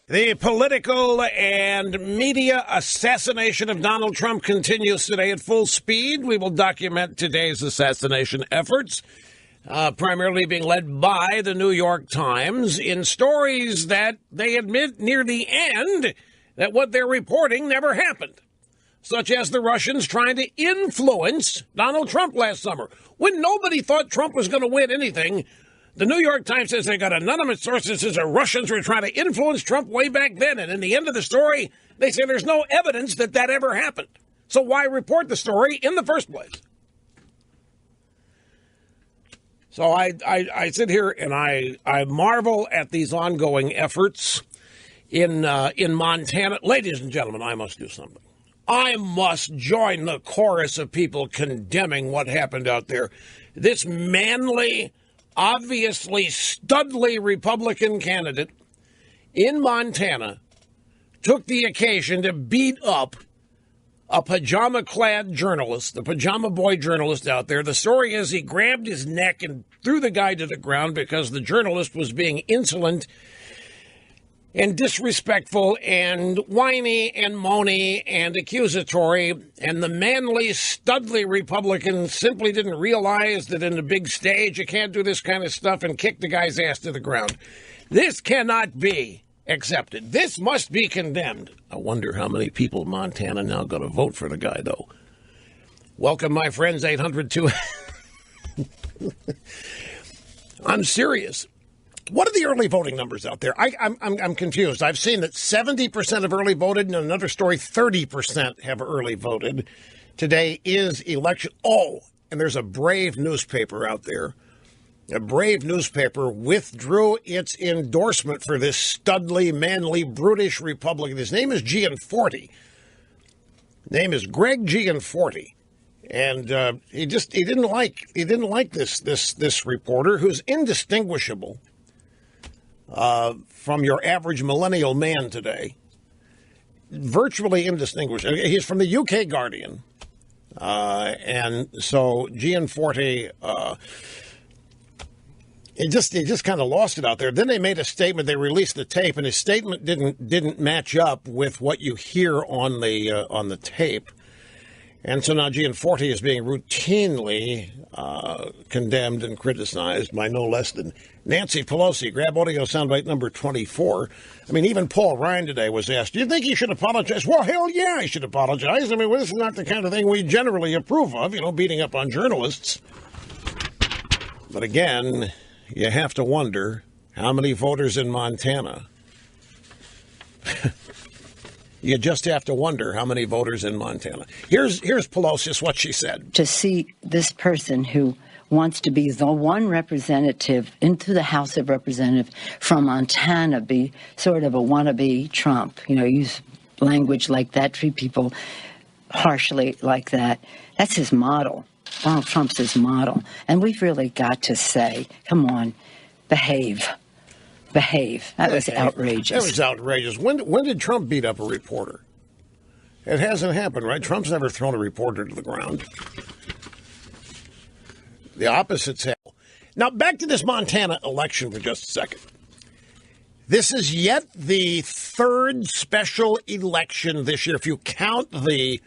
The political and media assassination of Donald Trump continues today at full speed. We will document today's assassination efforts, primarily being led by the New York Times, in stories that they admit near the end that what they're reporting never happened, such as the Russians trying to influence Donald Trump last summer. When nobody thought Trump was going to win anything, the New York Times says they got anonymous sources that the Russians were trying to influence Trump way back then. And in the end of the story, they say there's no evidence that that ever happened. So why report the story in the first place? So I sit here and I marvel at these ongoing efforts in Montana. Ladies and gentlemen, I must do something. I must join the chorus of people condemning what happened out there. This manly, obviously studly Republican candidate in Montana took the occasion to beat up a pajama-clad journalist, the Pajamaboy journalist out there. The story is he grabbed his neck and threw the guy to the ground because the journalist was being insolent and disrespectful and whiny and moany and accusatory, and the manly, studly Republicans simply didn't realize that in the big stage you can't do this kind of stuff, and kick the guy's ass to the ground. This cannot be accepted. This must be condemned. I wonder how many people in Montana now going to vote for the guy, though. Welcome, my friends, 802. I'm serious. What are the early voting numbers out there? I'm confused. I've seen that 70% have early voted, and in another story, 30% have early voted. Today is election. Oh, and there's a brave newspaper out there. A brave newspaper withdrew its endorsement for this studly, manly, brutish Republican. His name is Gianforte. Name is Greg Gianforte. And he didn't like this reporter who's indistinguishable from your average millennial man today. Virtually indistinguishable. He's from the UK Guardian. And so Gianforte, he just kind of lost it out there. Then they made a statement. They released the tape, and his statement didn't match up with what you hear on the tape. And so now Gianforte is being routinely condemned and criticized by no less than Nancy Pelosi. Grab audio soundbite number 24. I mean, even Paul Ryan today was asked, do you think he should apologize? Well, hell yeah, he should apologize. I mean, this is not the kind of thing we generally approve of, beating up on journalists. But again, you have to wonder how many voters in Montana. You just have to wonder how many voters in Montana. Here's Pelosi, what she said. To see this person who wants to be the one representative into the House of Representatives from Montana be sort of a wannabe Trump, use language like that, treat people harshly like that. That's his model. Donald Trump's his model. And we've really got to say, come on, behave. That was outrageous. That was outrageous. When did Trump beat up a reporter? It hasn't happened, right? Trump's never thrown a reporter to the ground. The opposite's happened. Now, back to this Montana election for just a second. This is yet the third special election this year. If you count the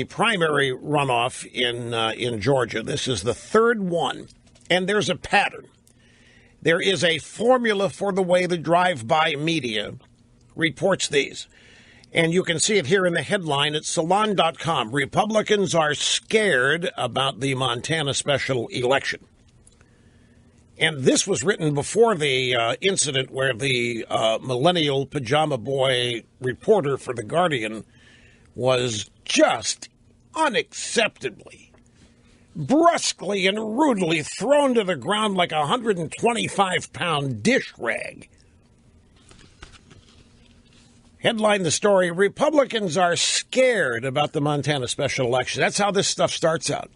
primary runoff in Georgia, this is the third one. And there's a pattern. There is a formula for the way the drive-by media reports these. And you can see it here in the headline at Salon.com. Republicans are scared about the Montana special election. And this was written before the incident where the millennial Pajamaboy reporter for The Guardian was just unacceptably, brusquely and rudely thrown to the ground like a 125-pound dish rag. Headline the story, Republicans are scared about the Montana special election. That's how this stuff starts out.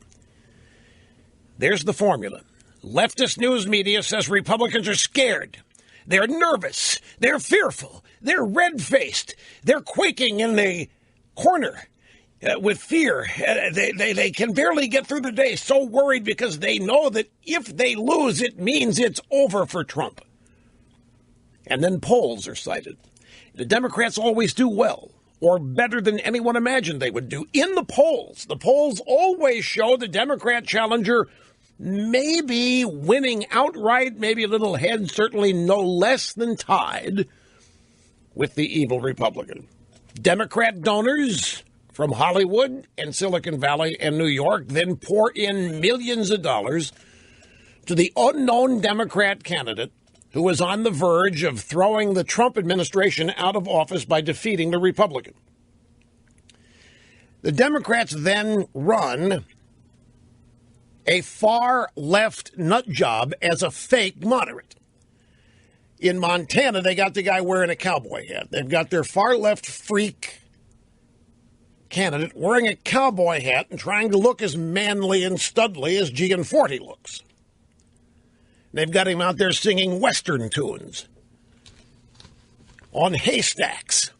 There's the formula. Leftist news media says Republicans are scared. They're nervous. They're fearful. They're red-faced. They're quaking in the corner with fear. They can barely get through the day, so worried because they know that if they lose, it means it's over for Trump. And then polls are cited. The Democrats always do well, or better than anyone imagined they would do. In the polls always show the Democrat challenger maybe winning outright, maybe a little ahead, certainly no less than tied with the evil Republican. Democrat donors from Hollywood and Silicon Valley and New York then pour in millions of dollars to the unknown Democrat candidate who was on the verge of throwing the Trump administration out of office by defeating the Republican. The Democrats then run a far-left nut job as a fake moderate. In Montana, they got the guy wearing a cowboy hat. They've got their far-left freak candidate wearing a cowboy hat and trying to look as manly and studly as Gianforte looks. They've got him out there singing Western tunes on haystacks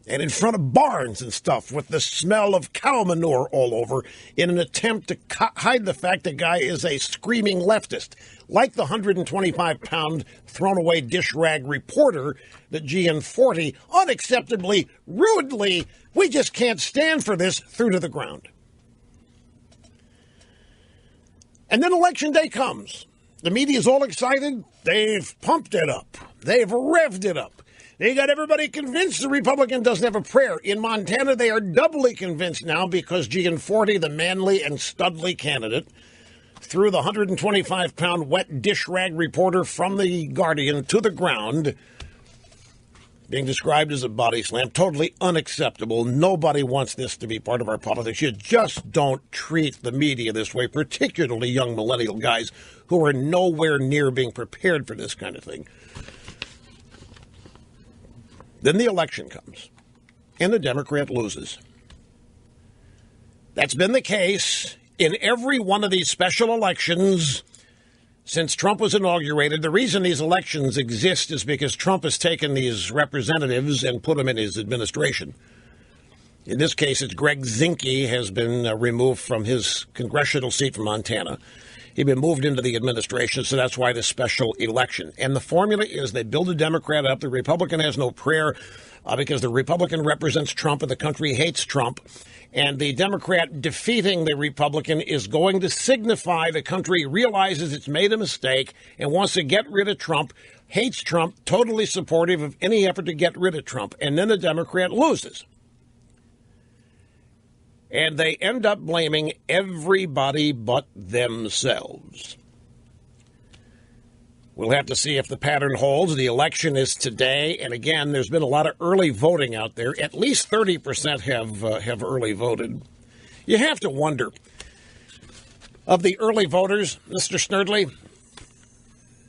and in front of barns and stuff with the smell of cow manure all over in an attempt to hide the fact the guy is a screaming leftist, like the 125-pound thrown-away dish rag reporter that Gianforte unacceptably, rudely, we just can't stand for this, threw to the ground. And then Election Day comes. The media is all excited. They've pumped it up. They've revved it up. They got everybody convinced the Republican doesn't have a prayer. In Montana, they are doubly convinced now because Gianforte, the manly and studly candidate, threw the 125-pound wet dish rag reporter from the Guardian to the ground, being described as a body slam. Totally unacceptable. Nobody wants this to be part of our politics. You just don't treat the media this way, particularly young millennial guys who are nowhere near being prepared for this kind of thing. Then the election comes, and the Democrat loses. That's been the case in every one of these special elections since Trump was inaugurated. The reason these elections exist is because Trump has taken these representatives and put them in his administration. In this case, it's Greg Zinke has been removed from his congressional seat from Montana. He'd been moved into the administration, so that's why this special election. And the formula is they build a Democrat up. The Republican has no prayer because the Republican represents Trump and the country hates Trump. And the Democrat defeating the Republican is going to signify the country realizes it's made a mistake and wants to get rid of Trump, hates Trump, totally supportive of any effort to get rid of Trump. And then the Democrat loses. And they end up blaming everybody but themselves. We'll have to see if the pattern holds. The election is today, and again, there's been a lot of early voting out there. At least 30% have early voted. You have to wonder, of the early voters, Mr. Snerdley,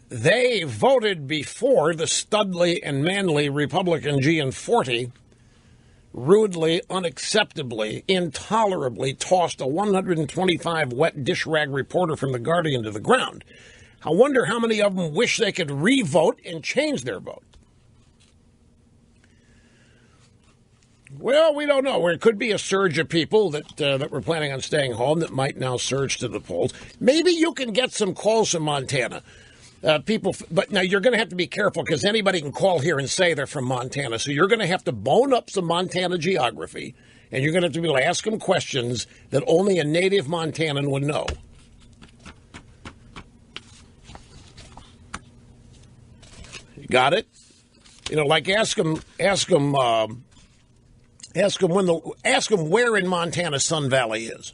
they voted before the studly and manly Republican Gianforte rudely, unacceptably, intolerably tossed a 125 wet dish rag reporter from the Guardian to the ground. I wonder how many of them wish they could re-vote and change their vote. Well, we don't know. There could be a surge of people that were planning on staying home that might now surge to the polls. Maybe you can get some calls from Montana. But now you're going to have to be careful because anybody can call here and say they're from Montana. So you're going to have to bone up some Montana geography, and you're going to have to be able to ask them questions that only a native Montanan would know. You got it? You know, like ask them where in Montana Sun Valley is.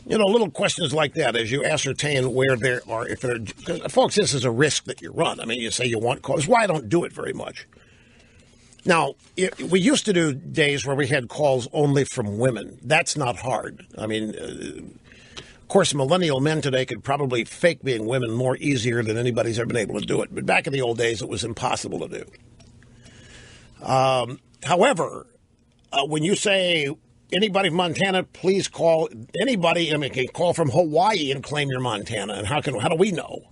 You know, little questions like that as you ascertain where there are, if there are, folks, this is a risk that you run. I mean, you say you want calls. Why I don't do it very much. Now, we used to do days where we had calls only from women. That's not hard. I mean, of course, millennial men today could probably fake being women more easier than anybody's ever been able to do it. But back in the old days, it was impossible to do. However, when you say anybody from Montana, please call anybody. I mean, can call from Hawaii and claim you're Montana. And how do we know?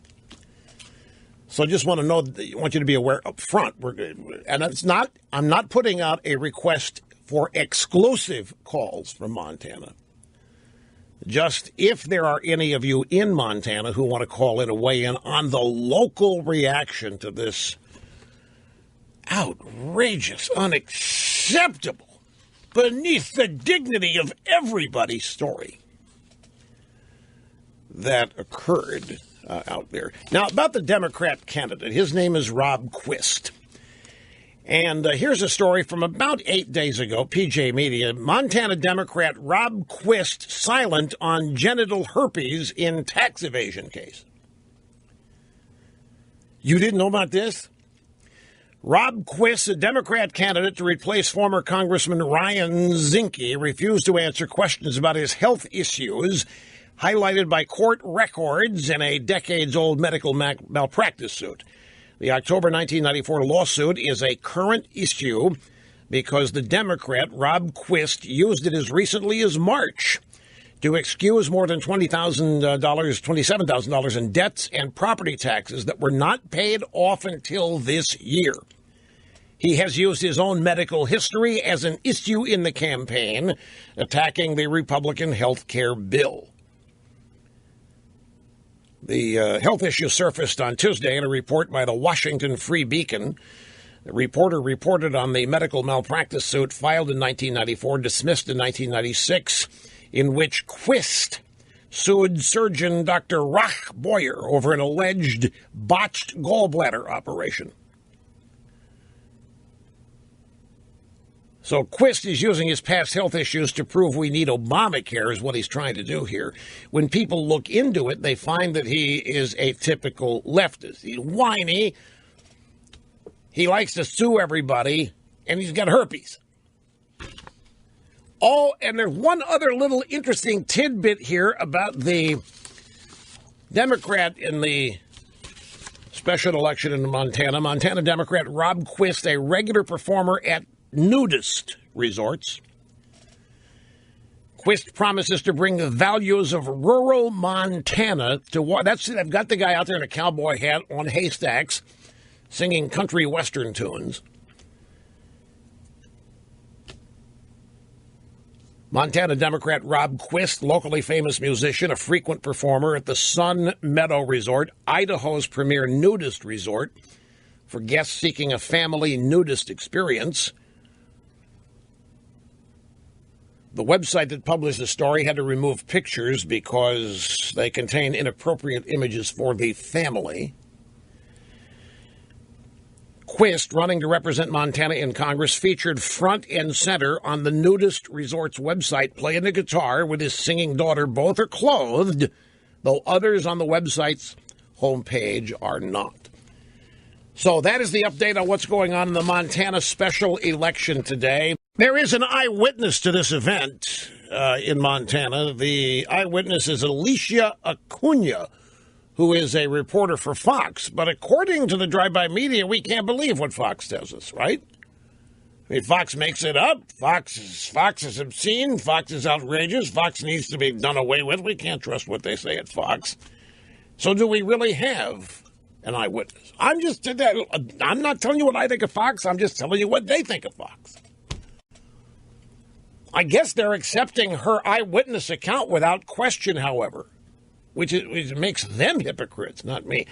So I just want to know. I want you to be aware up front. And it's not. I'm not putting out a request for exclusive calls from Montana. just if there are any of you in Montana who want to call in and weigh in on the local reaction to this outrageous, unacceptable, beneath the dignity of everybody's story that occurred out there. Now, about the Democrat candidate, his name is Rob Quist. And here's a story from about 8 days ago, PJ Media. Montana Democrat Rob Quist silent on genital herpes in tax evasion case. You didn't know about this? Rob Quist, a Democrat candidate to replace former Congressman Ryan Zinke, refused to answer questions about his health issues, highlighted by court records in a decades-old medical malpractice suit. The October 1994 lawsuit is a current issue because the Democrat, Rob Quist, used it as recently as March to excuse more than $27,000 in debts and property taxes that were not paid off until this year. He has used his own medical history as an issue in the campaign, attacking the Republican health care bill. The health issue surfaced on Tuesday in a report by the Washington Free Beacon. The reporter reported on the medical malpractice suit filed in 1994, dismissed in 1996, in which Quist sued surgeon Dr. Rach Boyer over an alleged botched gallbladder operation. So Quist is using his past health issues to prove we need Obamacare is what he's trying to do here. When people look into it, they find that he is a typical leftist. He's whiny. He likes to sue everybody, and he's got herpes. Oh, and there's one other little interesting tidbit here about the Democrat in the special election in Montana. Montana Democrat Rob Quist, a regular performer at nudist resorts. Quist promises to bring the values of rural Montana to they've got the guy out there in a cowboy hat on haystacks singing country western tunes. Montana Democrat Rob Quist, locally famous musician, a frequent performer at the Sun Meadow Resort, Idaho's premier nudist resort, for guests seeking a family nudist experience. The website that published the story had to remove pictures because they contain inappropriate images for the family. Quist, running to represent Montana in Congress, featured front and center on the nudist resort's website, playing the guitar with his singing daughter. Both are clothed, though others on the website's homepage are not. So that is the update on what's going on in the Montana special election today. There is an eyewitness to this event in Montana. The eyewitness is Alicia Acuna, who is a reporter for Fox. But according to the drive-by media, we can't believe what Fox tells us, right? I mean, Fox makes it up. Fox is obscene. Fox is outrageous. Fox needs to be done away with. We can't trust what they say at Fox. So do we really have an eyewitness? I'm not telling you what I think of Fox. I'm just telling you what they think of Fox. I guess they're accepting her eyewitness account without question, however, which makes them hypocrites, not me.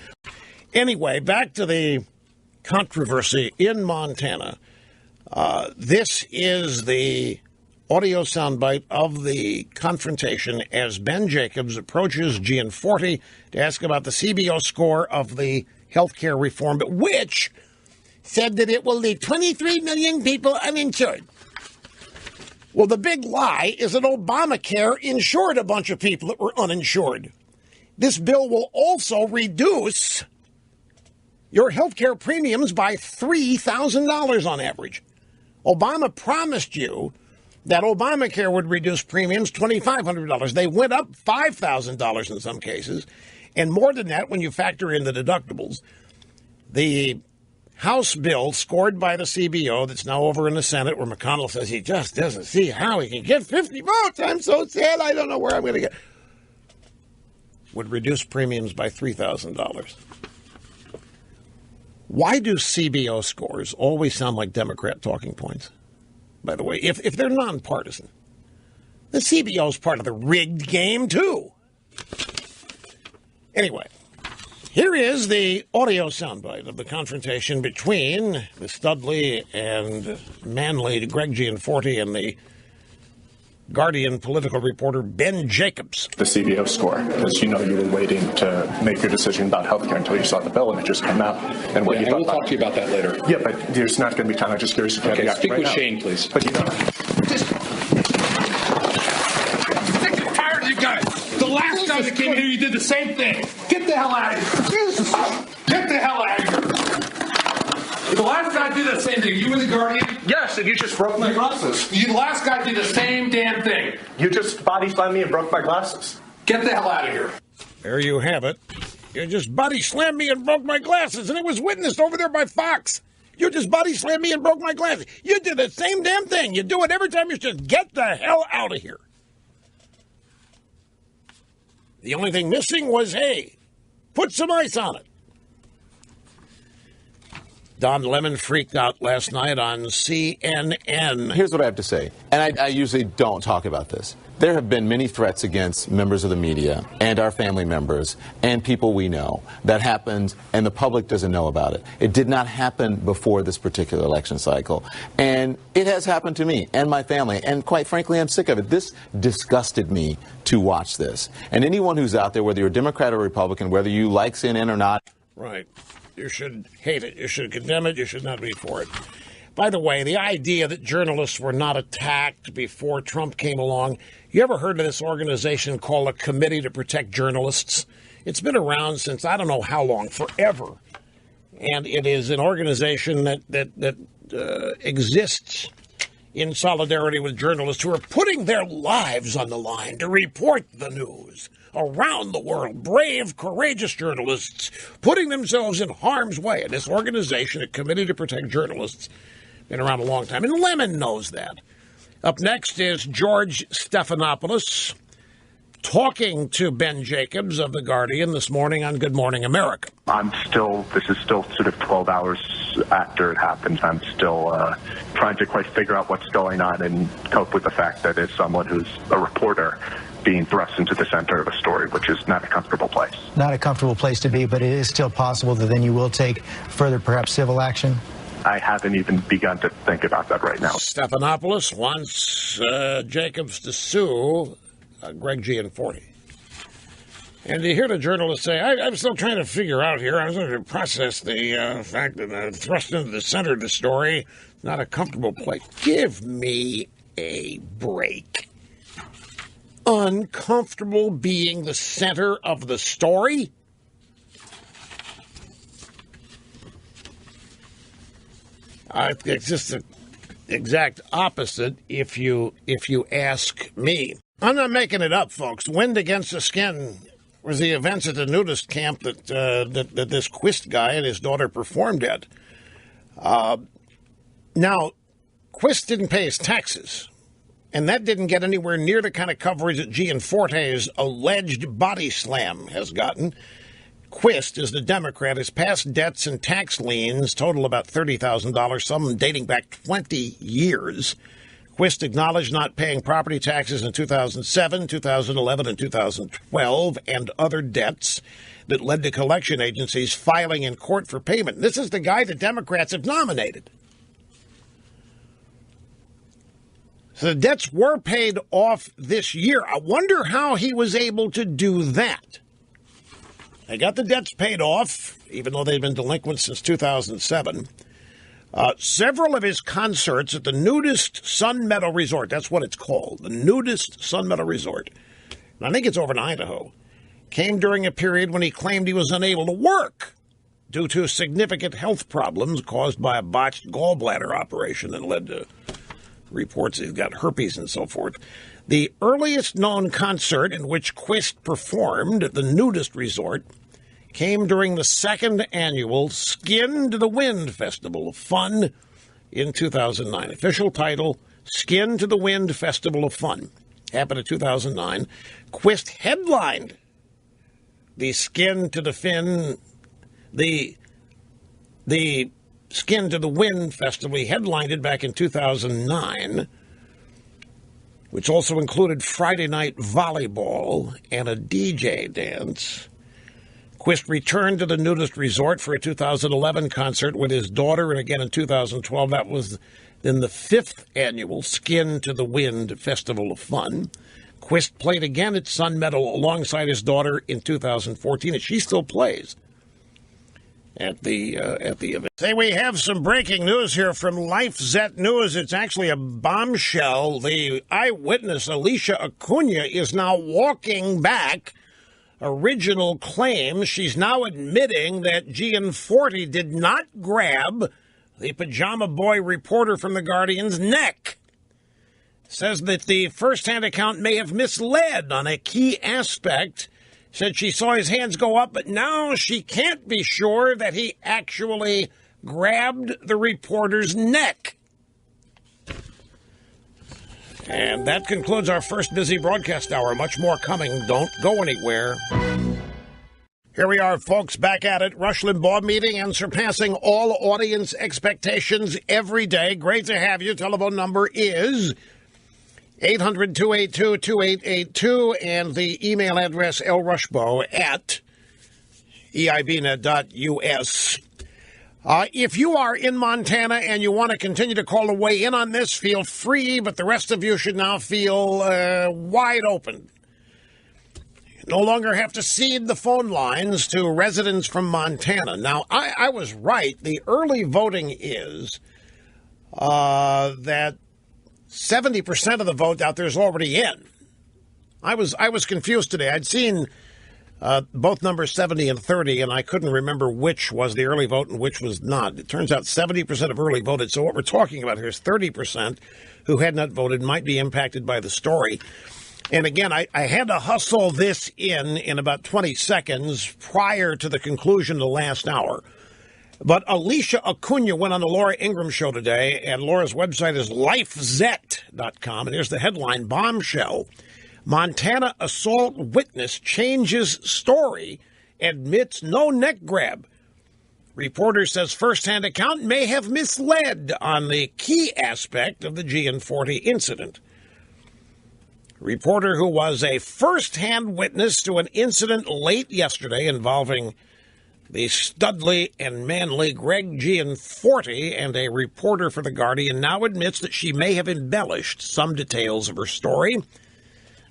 Anyway, back to the controversy in Montana. This is the audio soundbite of the confrontation as Ben Jacobs approaches Gianforte to ask about the CBO score of the health care reform, which said that it will leave 23 million people uninsured. Well, the big lie is that Obamacare insured a bunch of people that were uninsured. This bill will also reduce your health care premiums by $3,000 on average. Obama promised you that Obamacare would reduce premiums $2,500. They went up $5,000 in some cases, and more than that when you factor in the deductibles. The House bill scored by the CBO that's now over in the Senate, where McConnell says he just doesn't see how he can get 50 votes. I'm so sad. I don't know where I'm going to get. Would reduce premiums by $3,000. Why do CBO scores always sound like Democrat talking points? By the way, if they're nonpartisan, The CBO's part of the rigged game, too. Anyway, here is the audio soundbite of the confrontation between the Studley and manly Greg Gianforte and the Guardian political reporter Ben Jacobs. The CBO score, because you were waiting to make your decision about healthcare until you saw the bill and it just came out. And what you thought we'll talk to you about that later. Yeah, but there's not going to be time. I'm just curious if you have the speak right with now. Shane, please. But you don't. Sick and tired of you guys. The last time that came here, you did the same thing. Get the hell out of here. Jesus. Get the hell out of here. The last guy did the same thing. You were the Guardian? Yes, and you just broke my glasses. The last guy did the same damn thing. You just body slammed me and broke my glasses. Get the hell out of here. There you have it. You just body slammed me and broke my glasses, and it was witnessed over there by Fox. You just body slammed me and broke my glasses. You did the same damn thing. You do it every time. You just get the hell out of here. The only thing missing was, hey, put some ice on it. Don Lemon freaked out last night on CNN. Here's what I have to say, and I usually don't talk about this. There have been many threats against members of the media and our family members and people we know that happened, and the public doesn't know about it. It did not happen before this particular election cycle, and it has happened to me and my family, and quite frankly, I'm sick of it. This disgusted me to watch this. And anyone who's out there, whether you're a Democrat or Republican, whether you like CNN or not. Right. You should hate it. You should condemn it. You should not be for it. By the way, the idea that journalists were not attacked before Trump came along, you ever heard of this organization called a Committee to Protect Journalists? It's been around since I don't know how long, forever. And it is an organization that exists in solidarity with journalists who are putting their lives on the line to report the news around the world. Brave, courageous journalists putting themselves in harm's way. And this organization, a Committee to Protect Journalists, been around a long time. And Lemon knows that. Up next is George Stephanopoulos talking to Ben Jacobs of The Guardian this morning on Good Morning America. This is still sort of 12 hours after it happened. I'm still trying to quite figure out what's going on and cope with the fact that as someone who's a reporter, being thrust into the center of a story, which is not a comfortable place. Not a comfortable place to be, but it is still possible that then you will take further, perhaps, civil action? I haven't even begun to think about that right now. Stephanopoulos wants Jacobs to sue Greg Gianforte. And to hear the journalist say, I'm still trying to figure out here, I'm going to process the fact that thrust into the center of the story is not a comfortable place. Give me a break. Uncomfortable being the center of the story? It's just the exact opposite if you ask me. I'm not making it up, folks. Wind against the skin was the events at the nudist camp that this Quist guy and his daughter performed at. Now, Quist didn't pay his taxes. And that didn't get anywhere near the kind of coverage that Gianforte's alleged body slam has gotten. Quist, as the Democrat, his past debts and tax liens total about $30,000, some dating back 20 years. Quist acknowledged not paying property taxes in 2007, 2011, and 2012, and other debts that led to collection agencies filing in court for payment. This is the guy the Democrats have nominated. So the debts were paid off this year. I wonder how he was able to do that. They got the debts paid off, even though they've been delinquent since 2007. Several of his concerts at the Nudist Sun Meadow Resort, that's what it's called, the Nudist Sun Meadow Resort, and I think it's over in Idaho, came during a period when he claimed he was unable to work due to significant health problems caused by a botched gallbladder operation that led to reports he's got herpes and so forth. The earliest known concert in which Quist performed at the Nudist Resort came during the second annual Skin to the Wind Festival of Fun in 2009. Official title, Skin to the Wind Festival of Fun. Happened in 2009. Quist headlined the Skin to the Fin, the Skin to the Wind Festival. He headlined it back in 2009. which also included Friday night volleyball and a DJ dance. Quist returned to the nudist resort for a 2011 concert with his daughter, and again in 2012. That was in the 5th annual Skin to the Wind Festival of Fun. Quist played again at Sun Meadow alongside his daughter in 2014, and she still plays at the event. Say, we have some breaking news here from LifeZet News. It's actually a bombshell. The eyewitness, Alicia Acuna, is now walking back original claims. She's now admitting that Gianforte did not grab the Pajamaboy reporter from The Guardian's neck. Says that the first-hand account may have misled on a key aspect. Said she saw his hands go up, but now she can't be sure that he actually grabbed the reporter's neck. And that concludes our first busy broadcast hour. Much more coming. Don't go anywhere. Here we are, folks, back at it. Rush Limbaugh meeting and surpassing all audience expectations every day. Great to have you. Telephone number is 800-282-2882, and the email address lrushbo@eibnet.us. If you are in Montana and you want to continue to call to weigh in on this, feel free, but the rest of you should now feel wide open. You no longer have to cede the phone lines to residents from Montana. Now, I was right. The early voting is that 70% of the vote out there is already in. I was confused today. I'd seen both numbers 70 and 30, and I couldn't remember which was the early vote and which was not. It turns out 70% of early voted. So what we're talking about here is 30% who had not voted might be impacted by the story. And again, I had to hustle this in about 20 seconds prior to the conclusion of the last hour. But Alicia Acuna went on the Laura Ingraham show today, and Laura's website is lifezet.com. And here's the headline: Bombshell. Montana assault witness changes story, admits no neck grab. Reporter says first-hand account may have misled on the key aspect of the Gianforte incident. Reporter who was a first-hand witness to an incident late yesterday involving the studly and manly Greg Gianforte and a reporter for The Guardian now admits that she may have embellished some details of her story.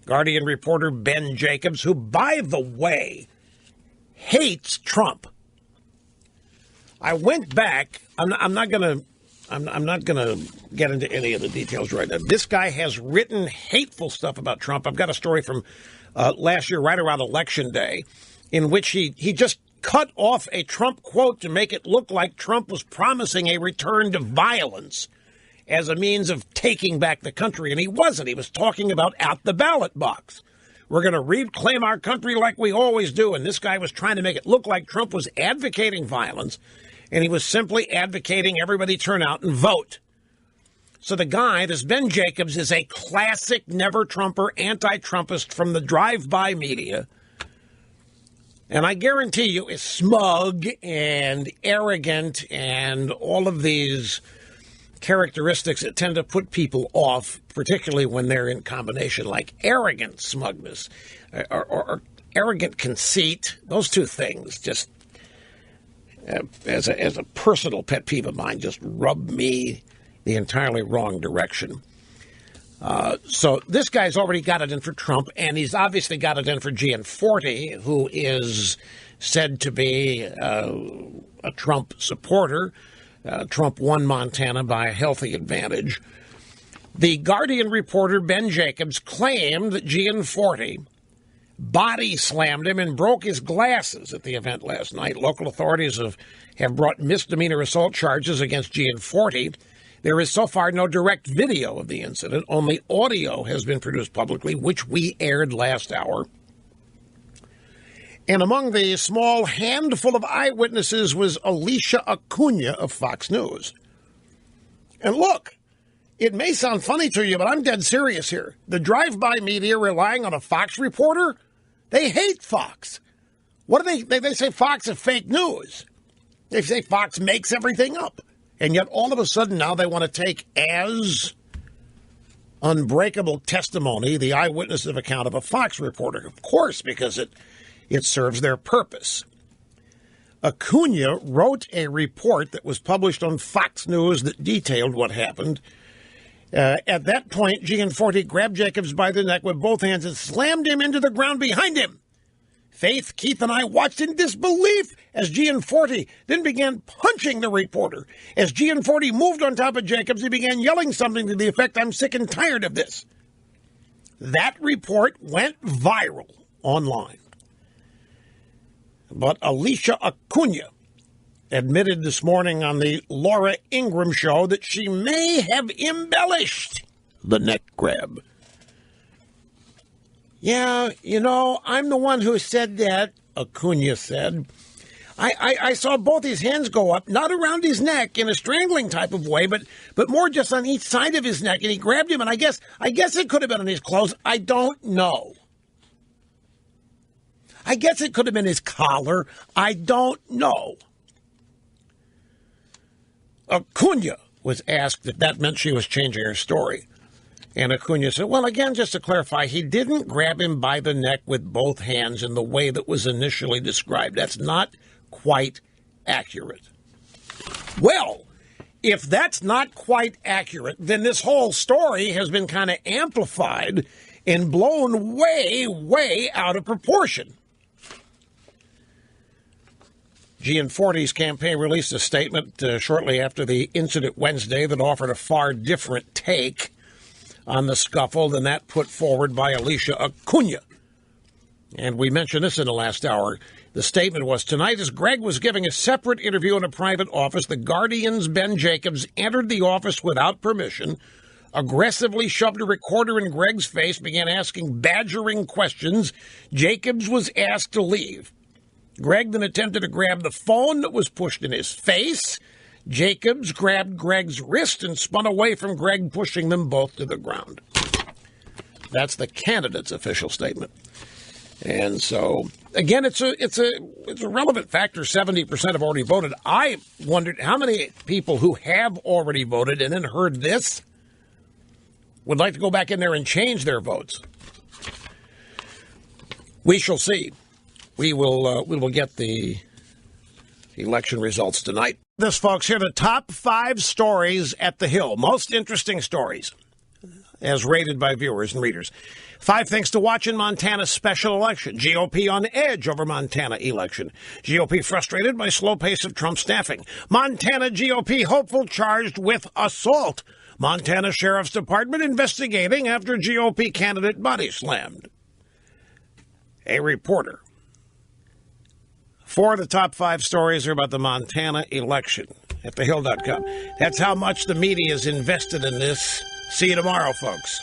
Guardian reporter Ben Jacobs, who, by the way, hates Trump. I went back. I'm not gonna get into any of the details right now. This guy has written hateful stuff about Trump. I've got a story from last year, right around Election Day, in which he just cut off a Trump quote to make it look like Trump was promising a return to violence as a means of taking back the country. And he wasn't. He was talking about at the ballot box. We're going to reclaim our country like we always do. And this guy was trying to make it look like Trump was advocating violence, and he was simply advocating everybody turn out and vote. So the guy, this Ben Jacobs, is a classic never-Trumper, anti-Trumpist from the drive-by media. And I guarantee you is smug and arrogant and all of these characteristics that tend to put people off, particularly when they're in combination, like arrogant smugness or arrogant conceit. Those two things just, as a personal pet peeve of mine, just rub me the entirely wrong direction. So this guy's already got it in for Trump, and he's obviously got it in for Gianforte, who is said to be a Trump supporter. Trump won Montana by a healthy advantage. The Guardian reporter Ben Jacobs claimed that Gianforte body slammed him and broke his glasses at the event last night. Local authorities have brought misdemeanor assault charges against Gianforte. There is so far no direct video of the incident. Only audio has been produced publicly, which we aired last hour. And among the small handful of eyewitnesses was Alicia Acuna of Fox News. And look, it may sound funny to you, but I'm dead serious here. The drive-by media relying on a Fox reporter, they hate Fox. What do they say Fox is fake news. They say Fox makes everything up. And yet all of a sudden now they want to take as unbreakable testimony, the eyewitness account of a Fox reporter, of course, because it serves their purpose. Acuna wrote a report that was published on Fox News that detailed what happened. At that point, Gianforte grabbed Jacobs by the neck with both hands and slammed him into the ground behind him. Faith, Keith, and I watched in disbelief as Gianforte then began punching the reporter. As Gianforte moved on top of Jacobs, he began yelling something to the effect, "I'm sick and tired of this." That report went viral online. But Alicia Acuna admitted this morning on the Laura Ingraham show that she may have embellished the neck grab. "Yeah, I'm the one who said that," Acuna said. I saw both his hands go up, not around his neck in a strangling type of way, but more just on each side of his neck, and he grabbed him, and I guess it could have been on his clothes. I don't know. I guess it could have been his collar. I don't know. Acuna was asked if that meant she was changing her story. And Acuna said, well, again, just to clarify, he didn't grab him by the neck with both hands in the way that was initially described. That's not quite accurate. Well, if that's not quite accurate, then this whole story has been kind of amplified and blown way, way out of proportion. Gianforte's campaign released a statement shortly after the incident Wednesday that offered a far different take on the scuffle than that put forward by Alicia Acuna. And we mentioned this in the last hour. The statement was, tonight, as Greg was giving a separate interview in a private office, the Guardian's Ben Jacobs entered the office without permission, aggressively shoved a recorder in Greg's face, began asking badgering questions. Jacobs was asked to leave. Greg then attempted to grab the phone that was pushed in his face. Jacobs grabbed Greg's wrist and spun away from Greg, pushing them both to the ground. That's the candidate's official statement. And so, again, it's a relevant factor. 70% have already voted. I wondered how many people who have already voted and then heard this would like to go back in there and change their votes. We shall see. We will get the election results tonight. This, folks, here are the top 5 stories at the Hill. Most interesting stories, as rated by viewers and readers. 5 things to watch in Montana's special election. GOP on edge over Montana election. GOP frustrated by slow pace of Trump staffing. Montana GOP hopeful charged with assault. Montana Sheriff's Department investigating after GOP candidate body slammed. A reporter. 4 of the top 5 stories are about the Montana election at thehill.com. That's how much the media is invested in this. See you tomorrow, folks.